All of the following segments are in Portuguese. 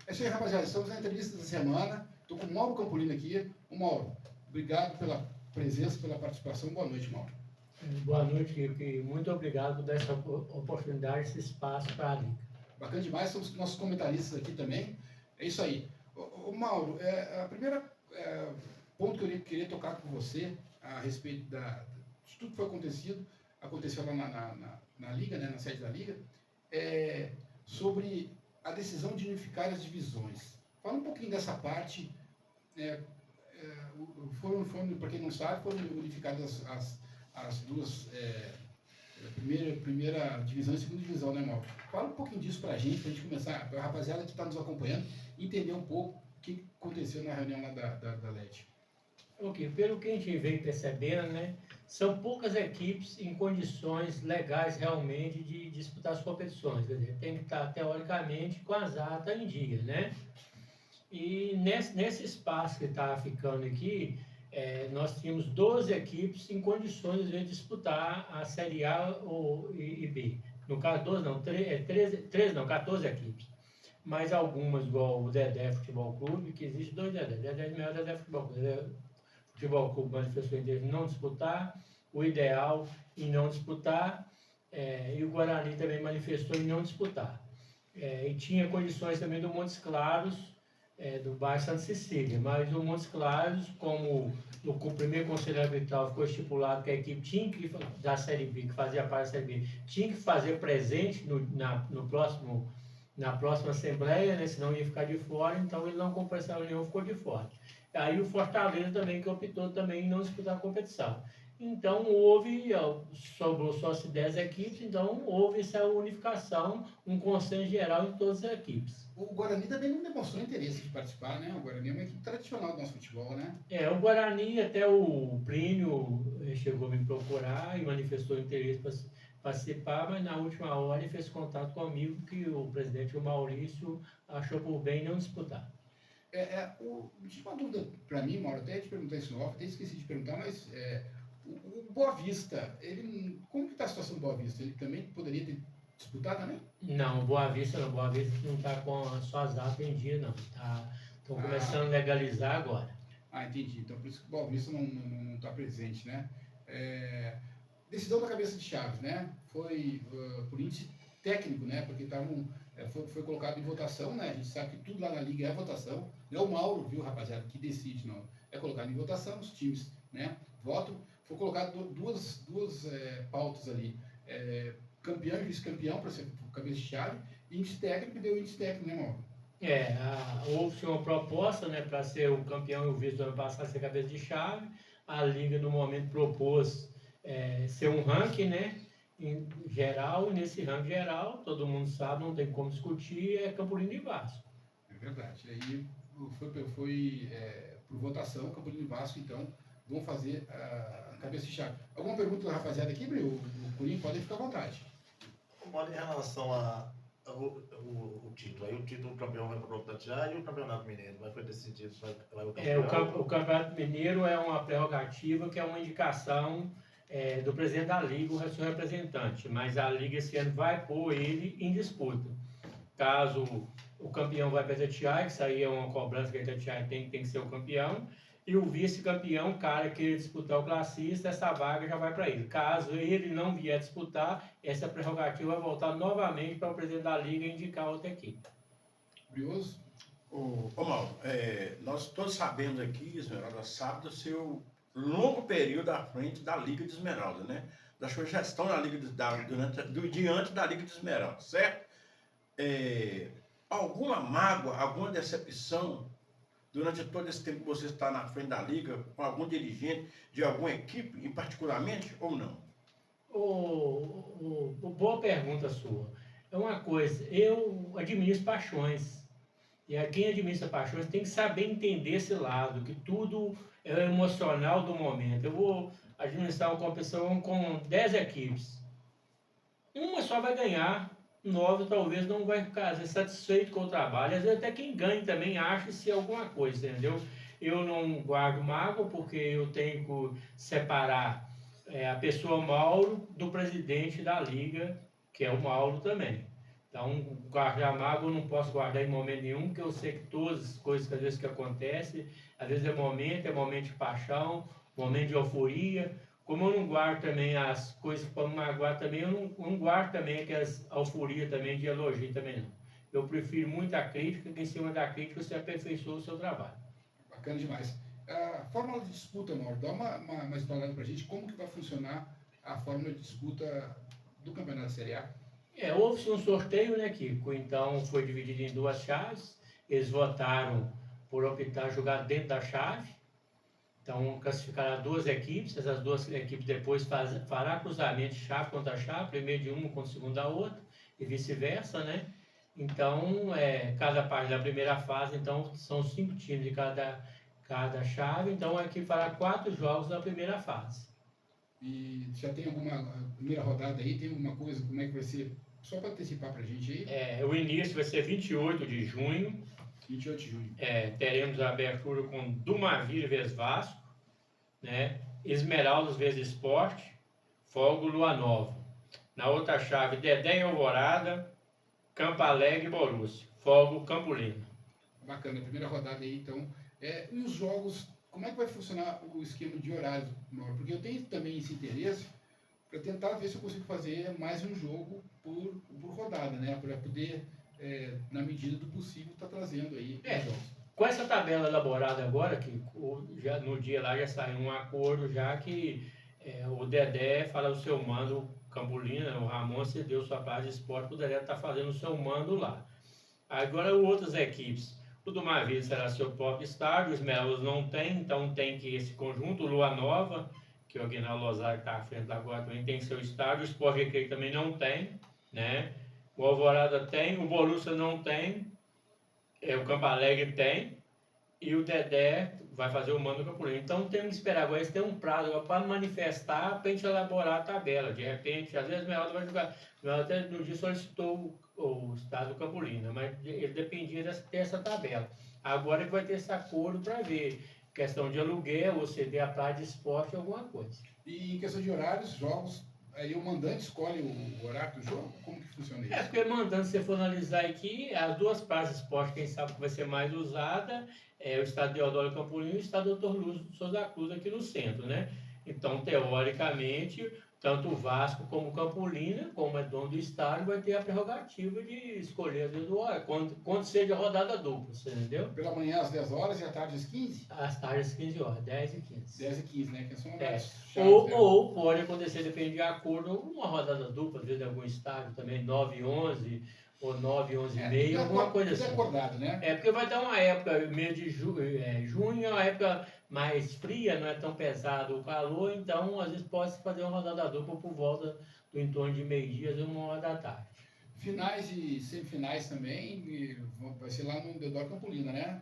É isso aí, rapaziada. Estamos na entrevista da semana. Estou com o Mauro Campolino aqui. Ô, Mauro, obrigado pela presença, pela participação. Boa noite, Mauro. Boa noite, Kiko, e muito obrigado por dar essa oportunidade, esse espaço para a Liga. Bacana demais, somos nossos comentaristas aqui também. É isso aí. Ô Mauro, a primeira ponto que eu queria tocar com você a respeito de tudo que foi aconteceu lá na Liga, né, na sede da Liga, sobre a decisão de unificar as divisões. Fala um pouquinho dessa parte. Para quem não sabe, foram unificadas as duas, primeira divisão e segunda divisão, né, Mauro? Fala um pouquinho disso para a gente começar, a rapaziada que está nos acompanhando, entender um pouco o que aconteceu na reunião lá da LED. Ok, pelo que a gente vem percebendo, né, são poucas equipes em condições legais realmente de disputar as competições, quer dizer, tem que estar teoricamente com as atas em dia, né? E nesse espaço que está ficando aqui, nós tínhamos 12 equipes em condições de disputar a Série A e B. No caso, 12 não, 13 não, 14 equipes. Mas algumas, igual o Dedé Futebol Clube, que existe dois Dedé. Dedé é melhor Dedé Futebol Clube. Dedé Futebol Clube manifestou interesse em não disputar, o Ideal em não disputar, e o Guarani também manifestou em não disputar. E tinha condições também do Montes Claros, do bairro Santa Cecília, mas o Montes Claros, como no primeiro conselho arbitral ficou estipulado que a equipe tinha que, da Série B, que fazia parte da Série B, tinha que fazer presente na próxima Assembleia, né, senão ia ficar de fora, então ele não comprou essa reunião, ficou de fora. Aí o Fortaleza também, que optou também em não disputar a competição. Então sobrou só 10 equipes, então houve essa unificação, um consenso geral em todas as equipes. O Guarani também não demonstrou interesse de participar, né? O Guarani é uma equipe tradicional do nosso futebol, né? O Guarani, até o Plínio chegou a me procurar e manifestou interesse para participar, mas na última hora ele fez contato comigo que o presidente, o Maurício, achou por bem não disputar. Uma dúvida para mim, Mauro, até te perguntar isso no off, até esqueci de perguntar, mas o Boa Vista, como que está a situação do Boa Vista? Ele também poderia ter disputado também? Não, o Boa Vista não está com as suas atas em dia, não. Estão começando a legalizar agora. Entendi. Então por isso que o Boa Vista não está presente, né? Decisão da cabeça de Chaves, né? Foi por índice técnico, né? Porque foi colocado em votação, né? A gente sabe que tudo lá na Liga é votação. Não é o Mauro, viu, rapaziada, que decide, não. É colocado em votação, os times, né, votam. Foi colocado duas pautas ali. Campeão e vice-campeão para ser cabeça de chave. Índice técnico, e deu índice técnico, né, Mauro? Houve uma proposta, né, para ser o campeão e o vice do ano passado ser cabeça de chave. A Liga, no momento, propôs ser um ranking, né, em geral, e nesse ranking geral, todo mundo sabe, não tem como discutir, é Campolino e Vasco. É verdade. Aí foi por votação, Campolino e Vasco, então, vão fazer a cabeça de chave. Alguma pergunta da rapaziada aqui, Bril? O Curinho pode ficar à vontade. Em relação o título, aí o título campeão vai para o Tatiá e o Campeonato Mineiro vai ser decidido, vai o campeão. O Campeonato Mineiro é uma prerrogativa que é uma indicação do presidente da Liga, o seu representante, mas a Liga esse ano vai pôr ele em disputa. Caso o campeão vai para a Tatiá, que isso aí é uma cobrança que a Tatiá tem que ser o campeão, e o vice-campeão, cara que disputar o classista, essa vaga já vai para ele. Caso ele não vier disputar, essa prerrogativa vai voltar novamente para o presidente da Liga indicar outra equipe. Curioso? Mauro, nós todos sabemos aqui, Esmeralda, sabe do seu longo período à frente da Liga de Esmeralda, né? Da sua gestão na Liga diante da Liga de Esmeralda, certo? Alguma mágoa, alguma decepção durante todo esse tempo que você está na frente da Liga, com algum dirigente de alguma equipe, em particularmente, ou não? Boa pergunta sua. É uma coisa, eu administro paixões. E quem administra paixões tem que saber entender esse lado, que tudo é emocional do momento. Eu vou administrar uma competição com 10 equipes. Uma só vai ganhar, 9 talvez não vai ficar satisfeito com o trabalho. Às vezes até quem ganha também acha-se alguma coisa, entendeu? Eu não guardo mágoa porque eu tenho que separar a pessoa Mauro do presidente da Liga, que é o Mauro também. Então, guardar mágoa eu não posso guardar em momento nenhum, porque eu sei que todas as coisas que às vezes que acontecem, às vezes é momento de paixão, momento de euforia. Como eu não guardo também as coisas para me magoar também, eu não guardo também aquelas euforia também de elogio também não. Eu prefiro muito a crítica, que em cima da crítica você aperfeiçoa o seu trabalho. Bacana demais. A fórmula de disputa, Mauro, dá uma explanada para a gente como que vai funcionar a fórmula de disputa do Campeonato Série A. Houve-se um sorteio, né, Kiko? Então foi dividido em duas chaves. Eles votaram por optar jogar dentro da chave. Então classificará duas equipes. Essas duas equipes depois fará cruzamento de chave contra chave, primeiro de uma contra o segundo da outra, e vice-versa, né? Então, cada parte da primeira fase, então, são 5 times de cada chave. Então, a equipe fará 4 jogos na primeira fase. E já tem alguma primeira rodada aí? Tem alguma coisa? Como é que vai ser? Só para antecipar para a gente aí. O início vai ser 28 de junho. 28 de junho. Teremos a abertura com Dumaville vezes Vasco, né? Esmeraldas vezes Sport, Fogo Lua Nova. Na outra chave, Dedé e Alvorada, Campo Alegre e Borussia, Fogo Campolino. Bacana, primeira rodada aí, então. E os jogos, como é que vai funcionar o esquema de horário, Mauro? Porque eu tenho também esse interesse para tentar ver se eu consigo fazer mais um jogo por rodada, né? Para poder, na medida do possível, estar trazendo aí os jogos. Com essa tabela elaborada agora, que já, no dia lá já saiu um acordo já que o Dedé fala o seu mando Campolina, o Ramon cedeu sua parte de esporte para o Dedé estar fazendo o seu mando lá. Agora outras equipes, o Dumaville será seu próprio estádio, os Esmeraldas não tem, então tem que esse conjunto, Lua Nova, que o Aguinaldo Lozar está à frente agora, também tem seu estádio, o Sport Recreio também não tem, né? O Alvorada tem, o Borussia não tem, o Campo Alegre tem, e o Dedé vai fazer o mando do Campolino. Então temos que esperar agora, eles têm um prazo para manifestar, para a gente elaborar a tabela. De repente, às vezes o Esmeralda vai jogar. O Esmeralda até no dia solicitou o estado do Campolino, mas ele dependia dessa tabela. Agora ele vai ter esse acordo para ver questão de aluguel ou ceder a praia de esporte, alguma coisa. E em questão de horários, jogos, aí o mandante escolhe o horário do jogo? Como que funciona isso? Porque mandando, se você for analisar aqui, as duas praças de esporte, quem sabe que vai ser mais usada, o estado de Deodoro Campolino e o estado Dr. Luz Souza Cruz aqui no centro, né? Então, teoricamente, tanto o Vasco como o Campolina, como é dono do estádio, vai ter a prerrogativa de escolher às vezes o horário, quando seja rodada dupla, você entendeu? Pela manhã às 10 horas e à tarde às 15? Às tardes às 15 horas, 10 e 15. 10 e 15, né? Que são horários chaves, né? Ou pode acontecer, depende de acordo, uma rodada dupla, às vezes em algum estádio também, 9 e 11, ou 9 e 11 e meia, alguma coisa assim. Acordado, né? Porque vai dar uma época, mês de junho é uma época mais fria, não é tão pesado o calor, então às vezes pode se fazer uma rodada dupla por volta do entorno de meio-dia, às vezes 1 hora da tarde. Finais e semifinais também, vai ser lá no Deodoro Campolina, né?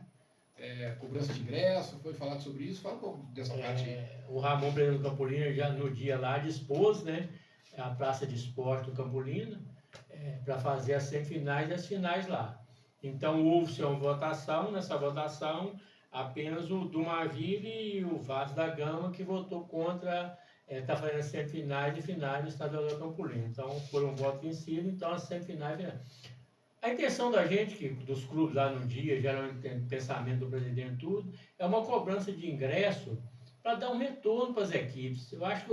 Cobrança de ingresso, foi falado sobre isso, fala um pouco dessa parte aí. O Ramon Breno Campolina já no dia lá dispôs, né, a praça de esporte do Campolina, para fazer as semifinais e as finais lá. Então houve-se uma votação, nessa votação apenas o Dumaville e o Vasco da Gama que votou contra, está fazendo as semifinais e finais do estadual do Campolina. Então foi um voto vencido, então as semifinais viraram. A intenção da gente, dos clubes lá no dia, geralmente tem pensamento do presidente e tudo, é uma cobrança de ingresso para dar um retorno para as equipes. Eu acho que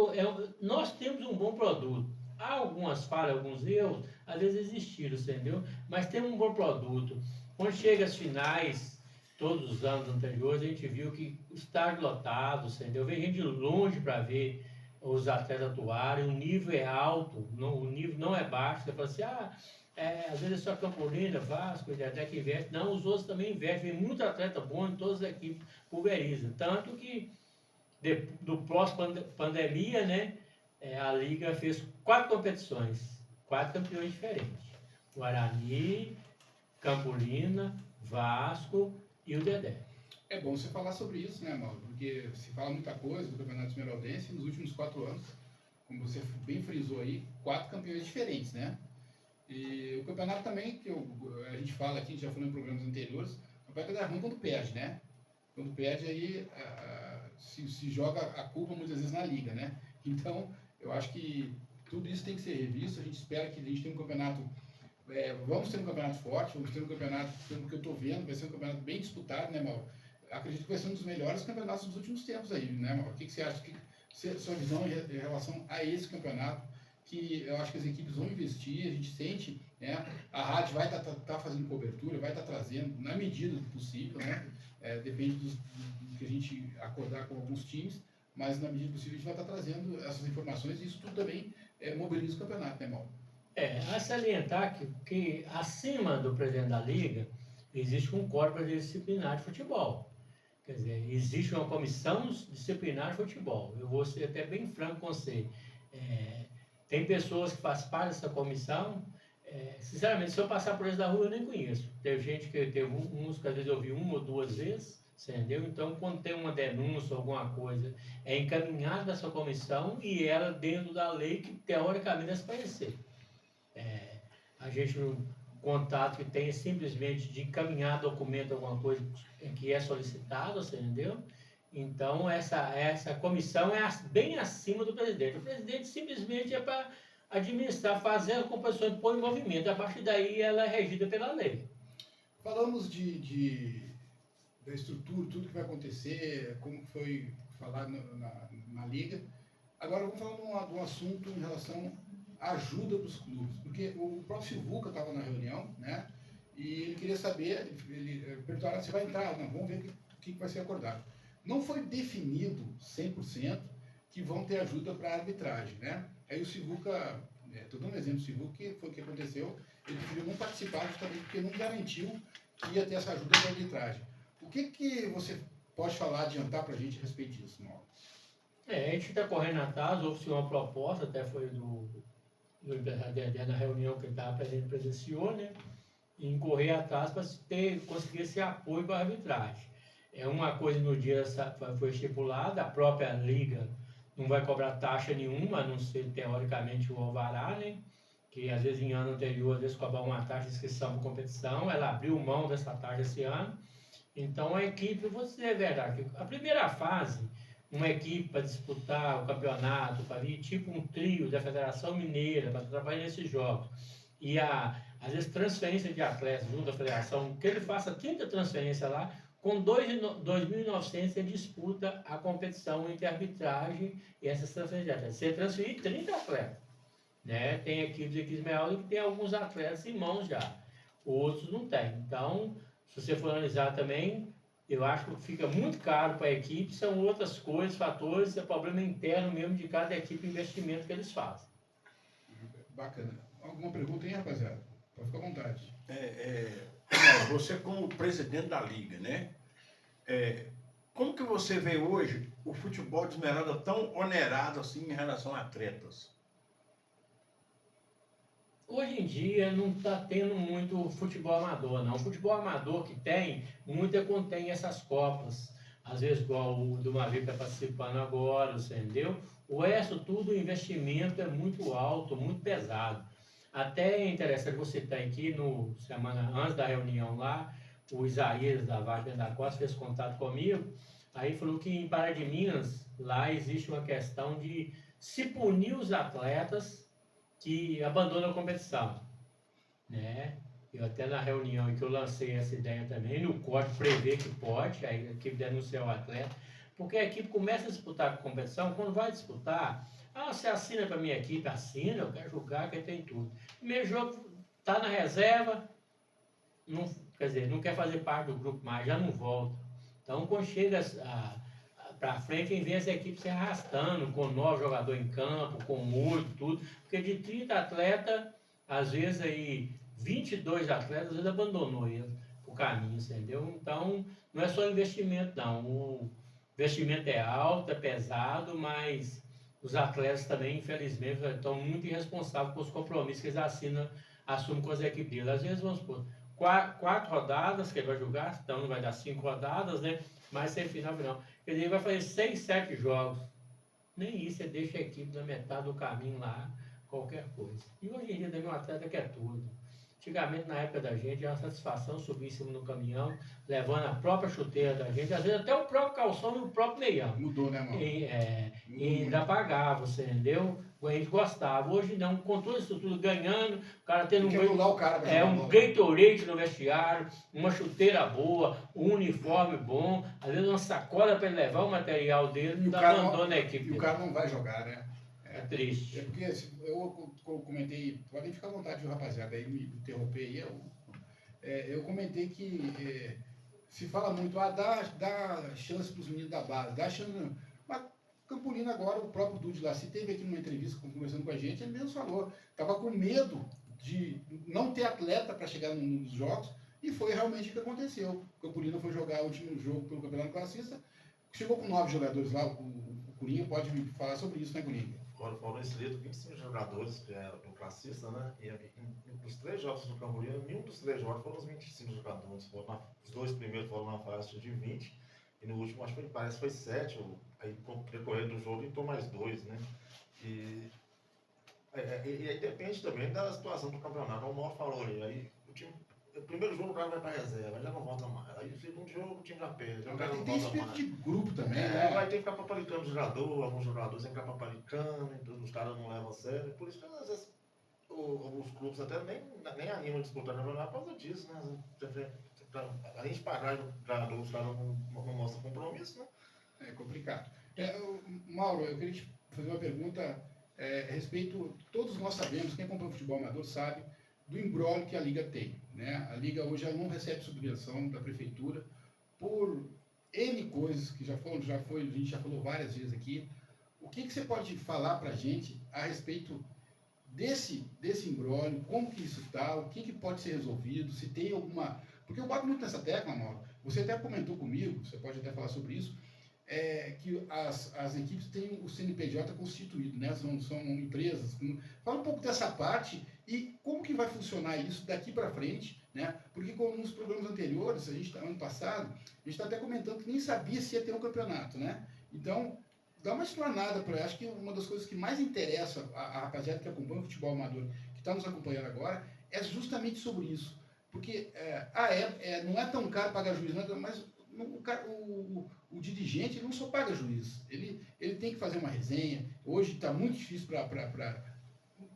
nós temos um bom produto. Há algumas falhas, alguns erros, às vezes existiram, entendeu? Mas temos um bom produto. Quando chega às finais, todos os anos anteriores, a gente viu que o estádio lotado, entendeu? Vem gente de longe para ver os atletas atuarem, o nível é alto, o nível não é baixo. Você fala assim, às vezes é só Campolina, Vasco, até que investe. Não, os outros também investem. Vem muito atleta bom em todas as equipes, pulveriza. Tanto que, do pós-pandemia, né, a Liga fez 4 competições, 4 campeões diferentes. Guarani, Campolina, Vasco e o Dedé. É bom você falar sobre isso, né, Mauro? Porque se fala muita coisa do Campeonato Esmeraldense nos últimos 4 anos, como você bem frisou aí, 4 campeões diferentes, né? E o campeonato também, que a gente fala aqui, a gente já falou em programas anteriores, o campeonato é ruim quando perde, né? Quando perde aí se joga a culpa muitas vezes na liga, né? Então, eu acho que tudo isso tem que ser revisto, a gente espera que a gente tenha um campeonato vamos ter um campeonato forte, vamos ter um campeonato, pelo que eu estou vendo, vai ser um campeonato bem disputado, né, Mauro? Acredito que vai ser um dos melhores campeonatos dos últimos tempos aí, né, Mauro? O que você acha? Sua visão em relação a esse campeonato, que eu acho que as equipes vão investir, a gente sente, né? A rádio vai estar fazendo cobertura, vai estar trazendo, na medida do possível, né? Depende do que a gente acordar com alguns times, mas na medida do possível a gente vai estar trazendo essas informações e isso tudo também mobiliza o campeonato, né, Mauro? A salientar que acima do presidente da Liga existe um corpo disciplinar de futebol. Quer dizer, existe uma comissão disciplinar de futebol. Eu vou ser até bem franco com você. Tem pessoas que fazem parte dessa comissão. Sinceramente, se eu passar por eles da rua, eu nem conheço. Teve gente que teve uns que às vezes eu vi uma ou duas vezes, entendeu? Então, quando tem uma denúncia, alguma coisa, é encaminhado dessa comissão e ela dentro da lei que teoricamente deve aparecer. A gente, no contato que tem é simplesmente de encaminhar documento, alguma coisa que é solicitado, você entendeu? Então, essa comissão é bem acima do presidente. O presidente simplesmente é para administrar, fazer a composição, pôr em movimento. A partir daí, ela é regida pela lei. Falamos da estrutura, tudo que vai acontecer, como foi falado na Liga. Agora, vamos falar de um assunto em relação à ajuda dos clubes. Porque o próprio Silvuca estava na reunião, né? E ele queria saber, ele perguntaram, você vai entrar? Não, vamos ver o que vai ser acordado. Não foi definido 100% que vão ter ajuda para a arbitragem, né? Aí o Silvuca, estou dando um exemplo do Silvuca, que foi o que aconteceu, ele preferiu não participar justamente porque não garantiu que ia ter essa ajuda para a arbitragem. O que você pode falar, adiantar para a gente a respeito disso, Mauro? A gente está correndo atrás, houve uma proposta, até foi do empresário na reunião que ele estava presente, presenciou, né? Em correr atrás para conseguir esse apoio para a arbitragem. Uma coisa no dia foi estipulada, a própria Liga não vai cobrar taxa nenhuma, a não ser teoricamente o alvará, né? Que às vezes em ano anterior, às vezes cobrar uma taxa de inscrição para competição, ela abriu mão dessa taxa esse ano. Então a equipe, vou dizer a verdade, a primeira fase, uma equipe para disputar o campeonato, para vir tipo um trio da Federação Mineira, para trabalhar nesses jogos, e às vezes transferência de atletas junto à federação, que ele faça 30 transferências lá, com 2.900 ele disputa a competição entre arbitragem e essas transferências de atletas. Você transferir 30 atletas, né? Tem equipes aqui de Esmeralda que tem alguns atletas em mãos já, outros não tem. Então, se você for analisar também, eu acho que fica muito caro para a equipe, são outras coisas, fatores, é problema interno mesmo de cada equipe, investimento que eles fazem. Bacana. Alguma pergunta aí, rapaziada? Pode ficar à vontade. Você como presidente da Liga, né? Como que você vê hoje o futebol de Esmeralda tão onerado assim em relação a atletas? Hoje em dia não está tendo muito futebol amador, não. O futebol amador que tem, muito é quando tem essas copas. Às vezes, igual o do Mavi que está participando agora, você entendeu? O resto, tudo, o investimento é muito alto, muito pesado. Até é interessante você estar aqui, antes da reunião lá, o Isaías da Vargas da Costa fez contato comigo, aí falou que em Pará de Minas, lá existe uma questão de se punir os atletas que abandonam a competição, né? Eu até na reunião em que eu lancei essa ideia também, no código prevê que pode, aí a equipe denunciar o atleta, porque a equipe começa a disputar a competição, quando vai disputar, você assina para a minha equipe, assina, eu quero jogar, que tem tudo. Primeiro jogo, está na reserva, não quer fazer parte do grupo mais, já não volta. Então, quando chega para frente, em vez da equipe se arrastando, com 9 jogadores em campo, com 8, tudo, porque de 30 atletas, às vezes aí 22 atletas, às vezes abandonou o caminho, entendeu? Então, não é só investimento, não. O investimento é alto, é pesado, mas os atletas também, infelizmente, estão muito irresponsáveis com os compromissos que eles assumem com as equipes deles. Às vezes, vamos supor, 4 rodadas que ele vai jogar, então não vai dar 5 rodadas, né? Mas sem final. Quer dizer, ele vai fazer 6, 7 jogos. Nem isso, você deixa a equipe na metade do caminho lá, qualquer coisa. E hoje em dia também um atleta quer tudo. Antigamente, na época da gente, era uma satisfação subir em cima do caminhão, levando a própria chuteira da gente, às vezes até o próprio calção e o próprio meião. Mudou, né, Mauro? E ainda pagava, você entendeu? A gente gostava. Hoje não, com toda isso tudo ganhando, o cara tendo Tem que anular o cara pra jogar um bola. Gatorade no vestiário, uma chuteira boa, um uniforme bom, às vezes uma sacola para ele levar o material dele, E não o dá cara abandona a equipe. E o cara não vai jogar, né? É triste. É porque eu comentei, podem ficar à vontade, viu, rapaziada, aí me interromper aí, eu comentei que se fala muito, dá chance para os meninos da base, dá chance. Mas Campolino agora, o próprio Dude lá, se teve aqui numa entrevista conversando com a gente, ele mesmo falou, estava com medo de não ter atleta para chegar nos jogos, e foi realmente o que aconteceu. O Campolino foi jogar o último jogo pelo Campeonato Classista, chegou com 9 jogadores lá, o Curinha pode falar sobre isso, né, Curinha? Foram inscritos 25 jogadores, que é do classista, né? E nos 3 jogos do Campolino, nenhum dos 3 jogos foram os 25 jogadores. Os 2 primeiros foram na faixa de 20, e no último, acho que parece que foi 7, aí no decorrer do jogo entrou mais 2, né? E aí depende também da situação do campeonato, como o Mauro falou aí o primeiro jogo o cara vai para reserva, já não volta mais. Aí o segundo jogo o time já perde, o cara não Tem volta espírito mais. de grupo também, né? Vai ter que ficar paparicando o jogador, alguns jogadores têm que ficar paparicando, então os caras não levam a sério. Por isso que às vezes os clubes até nem animam a disputar campeonato por causa disso, né? A gente pagar o jogador, os caras não mostram compromisso, né? É complicado. Mauro, eu queria te fazer uma pergunta a respeito, todos nós sabemos, quem acompanha o futebol amador sabe, do imbróglio que a Liga tem, né? A Liga hoje ela não recebe subvenção da Prefeitura por N coisas que a gente já falou várias vezes aqui. O que você pode falar para a gente a respeito desse imbróglio, como que isso está, o que pode ser resolvido, se tem alguma... Porque eu bato muito nessa tecla, Mauro, você até comentou comigo, você pode até falar sobre isso, que as equipes têm o CNPJ constituído, né? São empresas. Fala um pouco dessa parte e como que vai funcionar isso daqui para frente, né? Porque como nos programas anteriores, ano passado, a gente está até comentando que nem sabia se ia ter um campeonato, né? Então, dá uma explanada para... Acho que uma das coisas que mais interessa a rapaziada que acompanha o futebol amador, que está nos acompanhando agora, é justamente sobre isso. Porque não é tão caro pagar juiz, mas o dirigente não só paga juiz, ele tem que fazer uma resenha. Hoje está muito difícil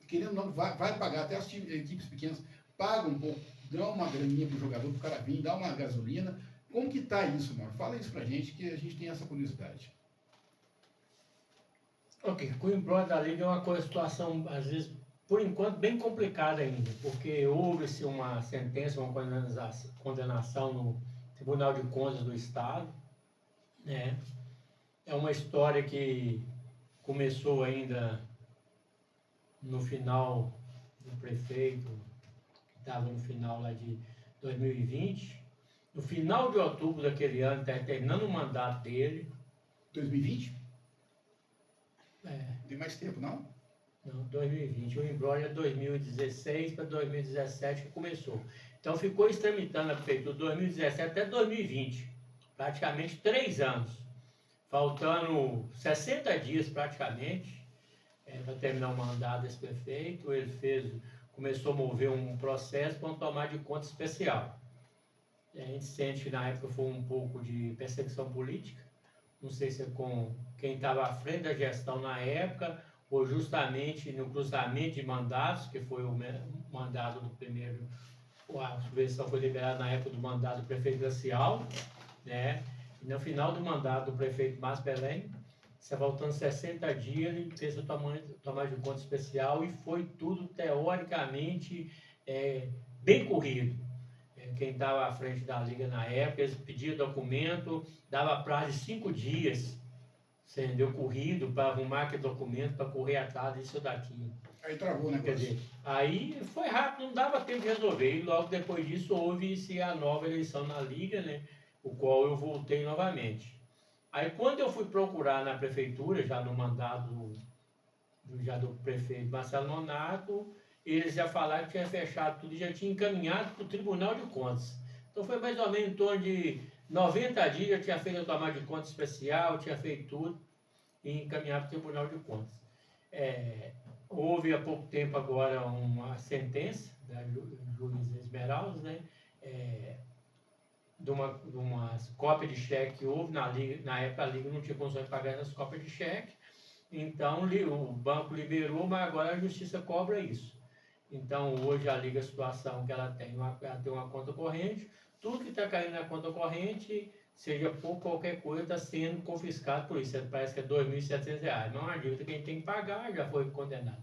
querendo ou não, vai pagar, até as equipes pequenas pagam um pouco, dão uma graninha para o jogador, para o cara vir, dá uma gasolina. Como que está isso, Mauro? Fala isso para a gente, que a gente tem essa curiosidade. Ok, o imbróglio da Liga é uma situação, às vezes, por enquanto, bem complicada ainda, porque houve-se uma sentença, uma condenação no Tribunal de Contas do Estado, né? É uma história que começou ainda no final do prefeito, que estava no final lá de 2020, no final de outubro daquele ano, terminando o mandato dele. 2020? Tem mais tempo, não? Não, 2020. O imbróglio é 2016 para 2017 que começou. Então ficou tramitando a prefeitura de 2017 até 2020, praticamente 3 anos, faltando 60 dias praticamente para terminar o mandato desse prefeito. Ele começou a mover um processo para um tomar de conta especial. A gente sente que na época foi um pouco de perseguição política, não sei se é com quem estava à frente da gestão na época, ou justamente no cruzamento de mandatos, que foi o mandato do primeiro, a subvenção foi liberada na época do mandato do prefeito Glacial, né? E no final do mandato do prefeito Márcio Belém, faltando 60 dias, ele fez a tomada de conta especial e foi tudo teoricamente bem corrido. Quem estava à frente da Liga na época, eles pediam documento, dava prazo de 5 dias, entendeu? Corrido, para arrumar aquele documento, para correr atrás disso daqui. Aí travou, né? Quer dizer, aí foi rápido, não dava tempo de resolver. E logo depois disso houve-se a nova eleição na Liga, né? O qual eu voltei novamente. Aí quando eu fui procurar na prefeitura, já no mandato do prefeito Marcelo Nonato, eles já falaram que tinha fechado tudo e já tinha encaminhado para o Tribunal de Contas. Então foi mais ou menos em torno de 90 dias, já tinha feito a tomada de conta especial, tinha feito tudo e encaminhado para o Tribunal de Contas. Houve há pouco tempo agora uma sentença da Juiz Esmeraldas, né? De uma cópia de cheque que houve na Liga, na época a Liga não tinha condições de pagar essas cópias de cheque, então o banco liberou, mas agora a Justiça cobra isso. Então hoje a Liga, a situação que ela tem uma conta corrente, tudo que está caindo na conta corrente, seja por qualquer coisa, está sendo confiscado por isso, parece que é R$ 2.700, não é uma dívida que a gente tem que pagar, já foi condenado.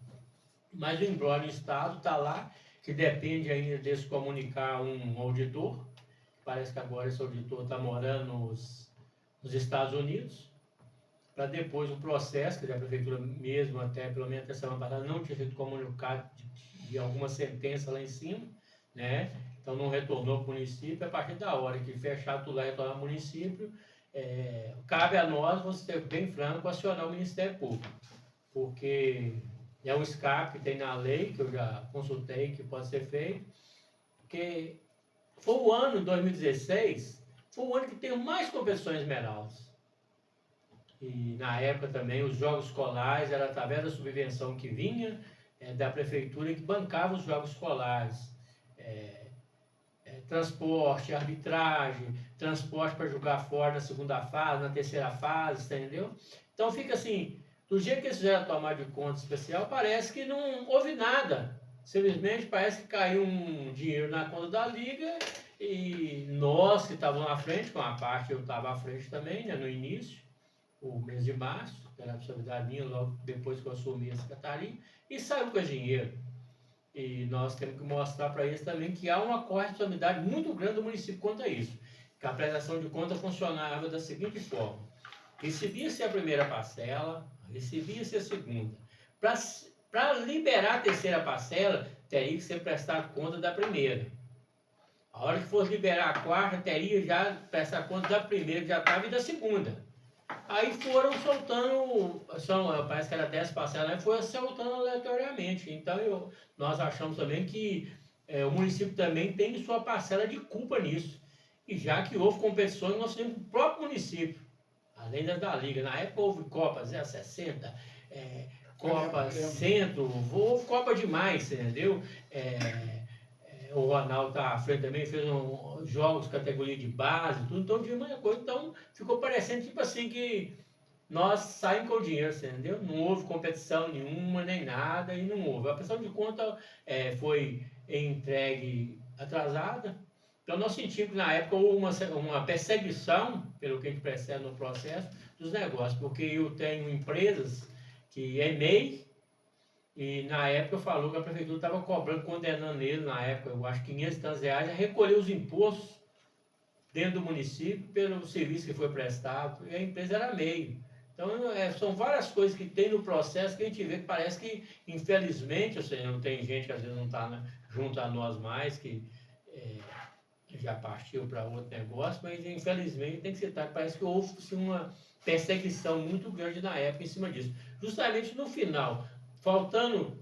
Mas o embrólio no Estado está lá, que depende ainda de se comunicar um auditor. Parece que agora esse auditor está morando nos Estados Unidos, para depois o processo, que a prefeitura mesmo, até pelo menos até semana passada, não tinha sido comunicado de alguma sentença lá em cima, né? Então não retornou para o município. A partir da hora que fechar tudo lá e retornar ao município, cabe a nós, vou ser bem franco, acionar o Ministério Público, porque é um escape que tem na lei, que eu já consultei, que pode ser feito, porque foi o ano, 2016, foi o ano que teve mais competições Esmeraldas. E na época também os jogos escolares era através da subvenção que vinha da prefeitura que bancava os jogos escolares. Transporte, arbitragem, transporte para jogar fora na segunda fase, na terceira fase, entendeu? Então fica assim, do jeito que eles fizeram a tomada de conta especial, parece que não houve nada. Simplesmente parece que caiu um dinheiro na conta da Liga e nós que estávamos à frente, com a parte eu estava à frente também, né, no início, o mês de março, que era a responsabilidade minha, logo depois que eu assumi a secretaria, e saiu com esse dinheiro. E nós temos que mostrar para eles também que há uma corresponsabilidade muito grande do município quanto a isso. Que a prestação de conta funcionava da seguinte forma: recebia-se a primeira parcela, recebia-se a segunda. Para liberar a terceira parcela, teria que ser prestado conta da primeira. A hora que fosse liberar a quarta, teria já prestar conta da primeira, que já estava, e da segunda. Aí foram soltando, parece que era 10 parcelas, né? Foi soltando aleatoriamente. Então nós achamos também que o município também tem sua parcela de culpa nisso. E já que houve competições, nós temos o próprio município, além das da Liga. Na época houve Copa 060, Copa Centro, houve Copa demais, entendeu? O Ronaldo está à frente também, fez jogos, categoria de base, tudo, então tinha muita coisa. Então ficou parecendo tipo assim que nós saímos com o dinheiro, entendeu? Não houve competição nenhuma, nem nada, e não houve. A prestação de conta foi entregue atrasada. Então nós sentimos que na época houve uma perseguição, pelo que a gente percebe no processo, dos negócios, porque eu tenho empresas que é MEI, e na época falou que a prefeitura estava cobrando, condenando ele, na época, eu acho, 500 e tantos reais, a recolher os impostos dentro do município pelo serviço que foi prestado, e a empresa era MEI. Então, são várias coisas que tem no processo que a gente vê que parece que, infelizmente, ou seja, não tem gente que às vezes não está junto a nós mais, que já partiu para outro negócio, mas infelizmente tem que citar que parece que houve uma perseguição muito grande na época em cima disso. Justamente no final, faltando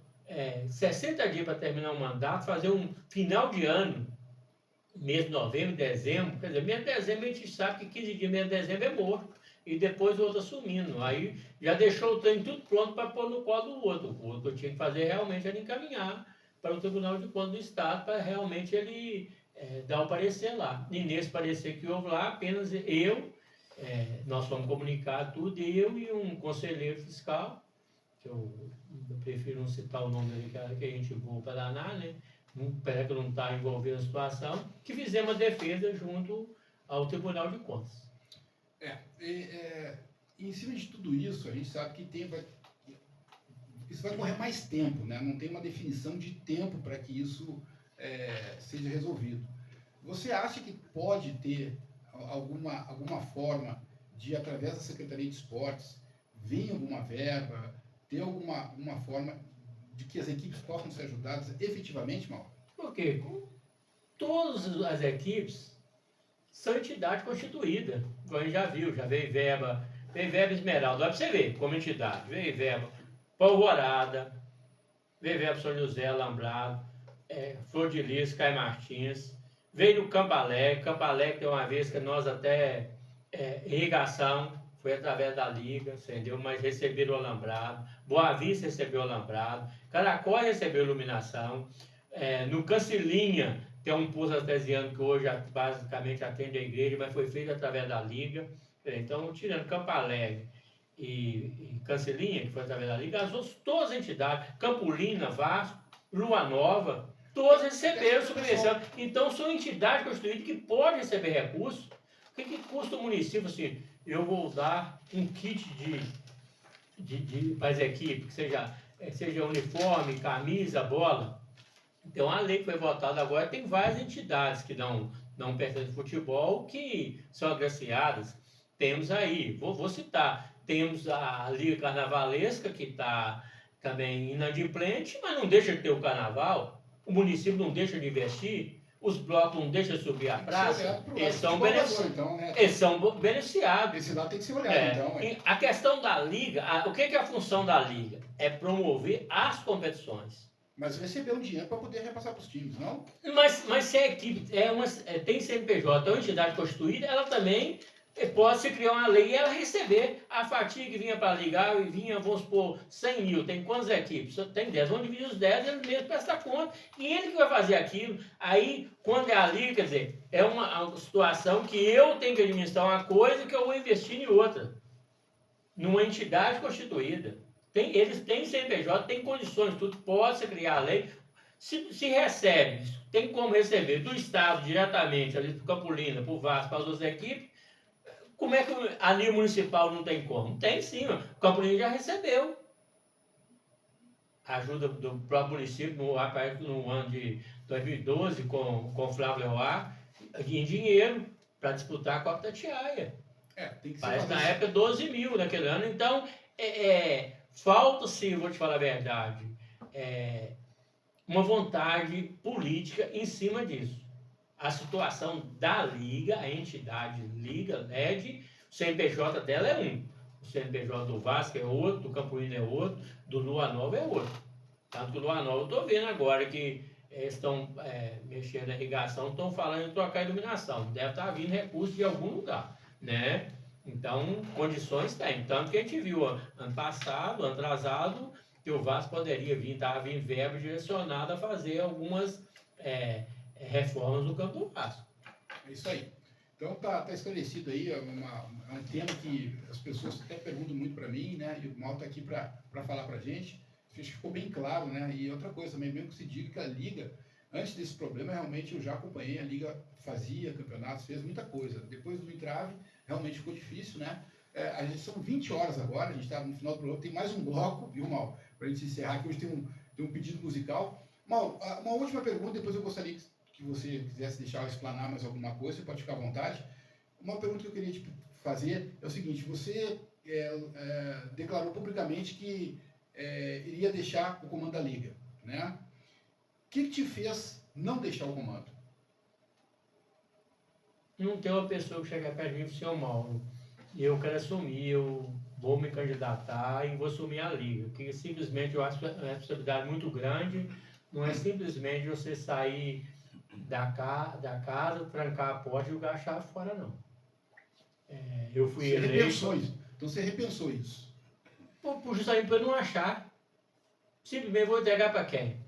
60 dias para terminar o mandato, fazer um final de ano, mês de novembro, dezembro, quer dizer, mês de dezembro a gente sabe que 15 dias, mês de dezembro é morto, e depois o outro assumindo. Aí já deixou o trem tudo pronto para pôr no colo do outro. O outro tinha que fazer realmente era encaminhar para o Tribunal de Contas do Estado, para realmente ele dar o parecer lá. E nesse parecer que houve lá, apenas nós fomos comunicados tudo, eu e um conselheiro fiscal, que eu prefiro não citar o nome dele, que a gente voa para danar, né? Espero que não está envolvido na situação, que fizemos a defesa junto ao Tribunal de Contas. Em cima de tudo isso, a gente sabe que isso vai correr mais tempo, né? Não tem uma definição de tempo para que isso seja resolvido. Você acha que pode ter alguma forma de, através da Secretaria de Esportes, vir alguma verba, ter alguma forma de que as equipes possam ser ajudadas efetivamente, Mauro? Porque todas as equipes são entidade constituída, como a gente já viu, já veio verba Esmeralda, vai para você ver como entidade, veio verba Alvorada, veio verba São José, Alambrado, Flor de Lis, Caio Martins, veio no Campo Alegre que tem uma vez que nós até irrigação, foi através da Liga, entendeu? Mas receberam o Alambrado, Boa Vista recebeu o Alambrado, Caracol recebeu iluminação, No Cancilinha, tem um poço artesiano que hoje basicamente atende a igreja, mas foi feito através da Liga. Então, tirando Campo Alegre e Cancilinha, que foi através da Liga, as outras, todas as entidades, Campolina, Vasco, Lua Nova, todas receberam subvenção. Então, são entidades constituídas que podem receber recursos. O que custa o município? Assim, eu vou dar um kit para as equipes, que seja uniforme, camisa, bola. Então, a lei que foi votada agora tem várias entidades que não pertencem ao futebol que são agraciadas. Temos aí, vou citar, temos a Liga Carnavalesca, que está também inadimplente, mas não deixa de ter o carnaval, o município não deixa de investir, os blocos não deixam de subir a praça, eles são beneficiados. Então, né? Eles são beneficiados. Esse lado tem que ser olhado, então. E a questão da Liga, o que é a função da Liga? É promover as competições. Mas receber um dinheiro para poder repassar para os times, não? Mas se a equipe tem CNPJ, é uma entidade constituída, ela também pode se criar uma lei e ela receber a fatia que vinha para ligar e vinha, vamos supor, 100 mil. Tem quantas equipes? Tem 10. Vamos dividir os 10, ele mesmo presta conta. E ele que vai fazer aquilo. Aí, quando é a liga, quer dizer, é uma situação que eu tenho que administrar uma coisa que eu vou investir em outra. Numa entidade constituída. Eles têm CNPJ, têm condições, tudo, pode se criar a lei. Se recebe, tem como receber do Estado diretamente, ali para o Campolina, para o Vasco, para as outras equipes, como é que a Liga Municipal não tem como? Tem sim, o Campolina já recebeu. A ajuda do próprio município no ano de 2012, com Flávio Leroy, em dinheiro, para disputar a Copa da Tiaia. Tem que ser. Parece na época 12 mil naquele ano. Então, falta-se, vou te falar a verdade, uma vontade política em cima disso. A situação da Liga, a entidade Liga, LED, o CNPJ dela é um. O CNPJ do Vasco é outro, do Campolina é outro, do Lua Nova é outro. Tanto que o Lua Nova, eu estou vendo agora que eles estão mexendo na irrigação, estão falando em trocar a iluminação. Deve estar vindo recurso de algum lugar, né? Então, condições tem. Tanto que a gente viu ano passado, ano atrasado, que o Vasco poderia estava vindo verba direcionada a fazer algumas reformas no campo do Vasco. É isso aí. Então tá esclarecido aí, é um tema que as pessoas até perguntam muito para mim, né? E o Mal está aqui para falar para a gente. Acho que ficou bem claro, né? E outra coisa também, mesmo que se diga que a Liga, antes desse problema, realmente eu já acompanhei, a Liga fazia campeonatos, fez muita coisa. Depois do entrave, realmente ficou difícil, né? A gente são 20 horas agora, a gente está no final do programa, tem mais um bloco, viu, Mal? Para a gente encerrar, que hoje tem um pedido musical. Mal, uma última pergunta, depois eu gostaria que você quisesse deixar eu explanar mais alguma coisa, você pode ficar à vontade. Uma pergunta que eu queria te fazer é o seguinte, você declarou publicamente que iria deixar o comando da Liga, né? O que te fez não deixar o comando? Não tem uma pessoa que chega perto de mim e fala, Mauro, eu quero assumir, eu vou me candidatar e vou assumir a Liga, que simplesmente eu acho uma responsabilidade muito grande, não é simplesmente você sair da casa, trancar a porta e jogar a chave fora, não. Eu fui eleito... Você repensou isso? Então você repensou isso? Justamente para eu não achar. Simplesmente vou entregar para quem?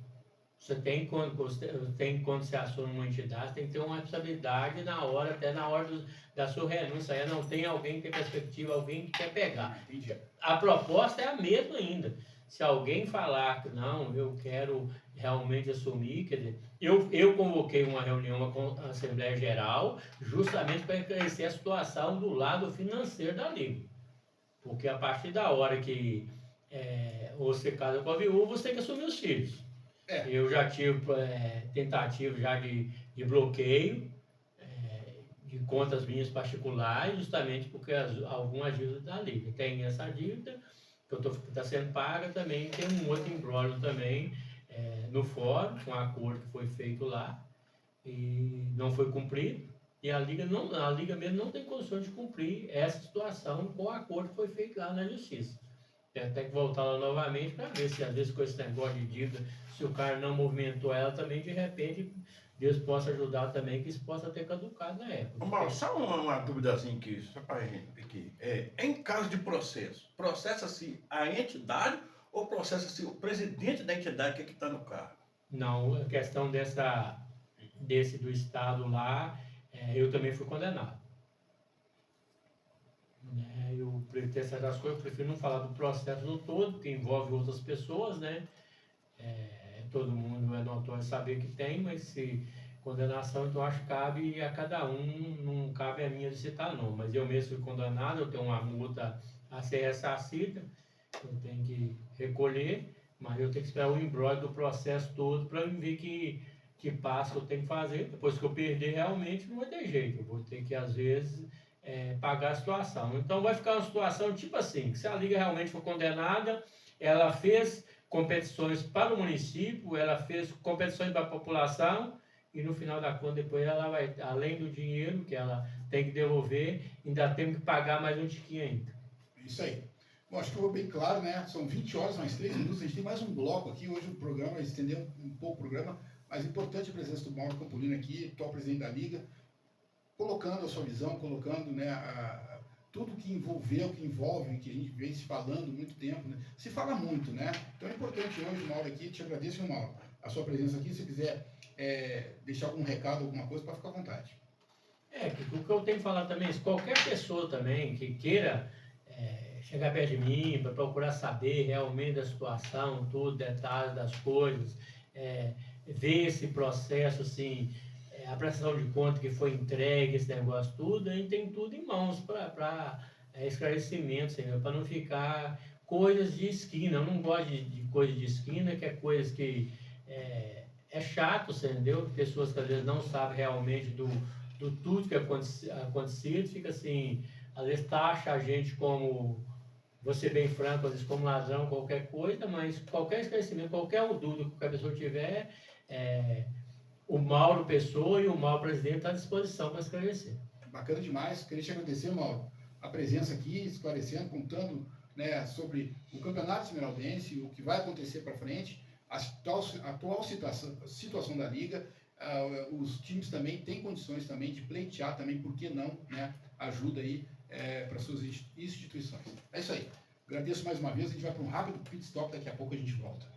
Você tem, quando você assume uma entidade, tem que ter uma responsabilidade até na hora da sua renúncia. Aí não tem alguém que tem perspectiva, alguém que quer pegar. Entendi. A proposta é a mesma ainda. Se alguém falar que não, eu quero realmente assumir, quer dizer, eu convoquei uma reunião com a Assembleia Geral justamente para esclarecer a situação do lado financeiro da Liga. Porque a partir da hora que você casa com a viúva, você tem que assumir os filhos. Eu já tive tentativa já de bloqueio de contas minhas particulares, justamente porque algumas dívidas da Liga. Tem essa dívida que está sendo paga também, tem um outro imbróglio também no fórum, um acordo que foi feito lá e não foi cumprido. E a Liga mesmo não tem condições de cumprir essa situação com o acordo que foi feito lá na Justiça. Tem até que voltar lá novamente para ver se, às vezes, com esse negócio de dívida, se o cara não movimentou ela também, de repente, Deus possa ajudar também, que isso possa ter caducado na época. Mauro, só uma dúvidazinha aqui, só para a gente aqui. Em caso de processo, processa-se a entidade ou processa-se o presidente da entidade que está no cargo? Não, a questão desse do Estado lá, eu também fui condenado. Né? Eu prefiro certas coisas, eu prefiro não falar do processo no todo, que envolve outras pessoas, né? Todo mundo é notório saber que tem, mas se condenação, então acho que cabe a cada um, não cabe a minha de citar não. Mas eu mesmo fui condenado, eu tenho uma multa a ser ressarcida, eu tenho que recolher, mas eu tenho que esperar o embrólio do processo todo para ver que passo que eu tenho que fazer. Depois que eu perder, realmente não vai ter jeito, eu vou ter que, às vezes, pagar a situação. Então vai ficar uma situação tipo assim, que se a Liga realmente for condenada, ela fez competições para o município, ela fez competições para a população, e no final da conta, depois ela vai, além do dinheiro que ela tem que devolver, ainda tem que pagar mais um tiquinho ainda. Isso aí. Bom, acho que ficou bem claro, né? São 20 horas, mais 3 minutos. A gente tem mais um bloco aqui. Hoje o programa estendeu um pouco o programa, mas importante a presença do Mauro Campolino aqui, atual presidente da Liga, colocando a sua visão, colocando, né, tudo que envolveu, que envolve, que a gente vem se falando muito tempo, né? Se fala muito, né? Então é importante hoje, Mauro, aqui, te agradeço, Mauro, a sua presença aqui. Se quiser deixar algum recado, alguma coisa, para ficar à vontade. O que eu tenho que falar também, se qualquer pessoa também que queira chegar perto de mim para procurar saber realmente da situação, tudo, detalhes das coisas, ver esse processo, assim, a prestação de conta que foi entregue, esse negócio tudo, a gente tem tudo em mãos para esclarecimento, para não ficar coisas de esquina. Eu não gosto de coisa de esquina, que é coisas que é chato, você entendeu? Pessoas que às vezes não sabem realmente do tudo que acontecido, fica assim, às vezes taxa a gente como, vou ser bem franco, às vezes como ladrão, qualquer coisa, mas qualquer esclarecimento, qualquer dúvida que a pessoa tiver, o Mauro Pessoa e o Mauro Presidente estão à disposição para esclarecer. Bacana demais. Queria te agradecer, Mauro, a presença aqui, esclarecendo, contando, né, sobre o Campeonato Esmeraldense, o que vai acontecer para frente, a atual situação da Liga. Os times também têm condições também de pleitear também, por que não, né, ajuda aí para suas instituições. É isso aí. Agradeço mais uma vez. A gente vai para um rápido pit stop, daqui a pouco a gente volta.